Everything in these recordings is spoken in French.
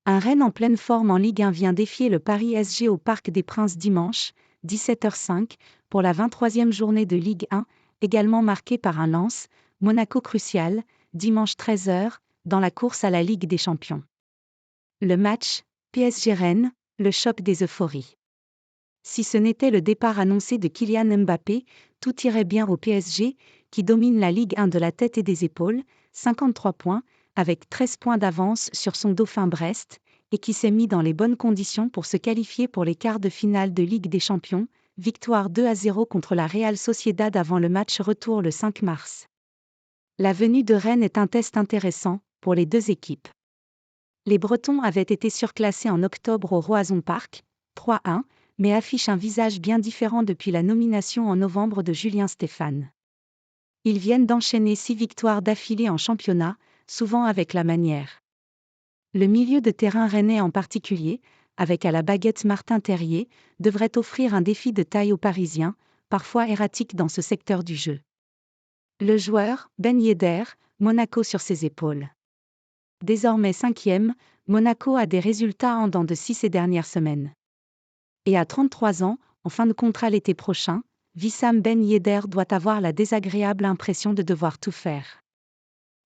Un Rennes en pleine forme en Ligue 1 vient défier le Paris SG au Parc des Princes dimanche, 17h05, pour la 23e journée de Ligue 1, également marquée par un Lens, Monaco crucial, dimanche 13h, dans la course à la Ligue des Champions. Le match, PSG Rennes, le choc des euphories. Si ce n'était le départ annoncé de Kylian Mbappé, tout irait bien au PSG, qui domine la Ligue 1 de la tête et des épaules, 53 points, avec 13 points d'avance sur son dauphin Brest, et qui s'est mis dans les bonnes conditions pour se qualifier pour les quarts de finale de Ligue des Champions, victoire 2-0 contre la Real Sociedad avant le match retour le 5 mars. La venue de Rennes est un test intéressant, pour les deux équipes. Les Bretons avaient été surclassés en octobre au Roazhon Park, 3-1, mais affichent un visage bien différent depuis la nomination en novembre de Julien Stéphane. Ils viennent d'enchaîner 6 victoires d'affilée en championnat, souvent avec la manière. Le milieu de terrain rennais en particulier, avec à la baguette Martin Terrier, devrait offrir un défi de taille aux Parisiens, parfois erratique dans ce secteur du jeu. Le joueur, Ben Yedder, Monaco sur ses épaules. Désormais 5e, Monaco a des résultats en dents de scie ces dernières semaines. Et à 33 ans, en fin de contrat l'été prochain, Wissam Ben Yedder doit avoir la désagréable impression de devoir tout faire.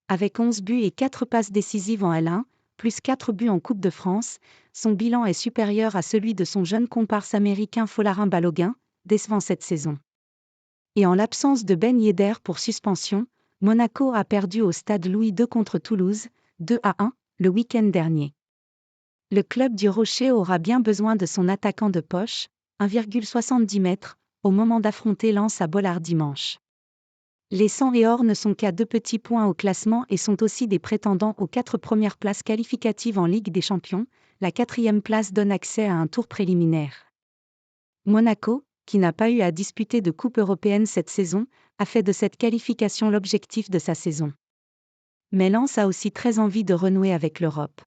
Avec 11 buts et 4 passes décisives en L1, plus 4 buts en Coupe de France, son bilan est supérieur à celui de son jeune comparse américain Folarin Balogun, décevant cette saison. Et en l'absence de Ben Yedder pour suspension, Monaco a perdu au stade Louis II contre Toulouse, 2-1, le week-end dernier. Le club du Rocher aura bien besoin de son attaquant de poche, 1,70 m, au moment d'affronter Lens à Bollard dimanche. Les 100 et or ne sont qu'à 2 petits points au classement et sont aussi des prétendants aux 4 premières places qualificatives en Ligue des Champions, la 4e place donne accès à un tour préliminaire. Monaco, qui n'a pas eu à disputer de Coupe européenne cette saison, a fait de cette qualification l'objectif de sa saison. Mais Lens a aussi très envie de renouer avec l'Europe.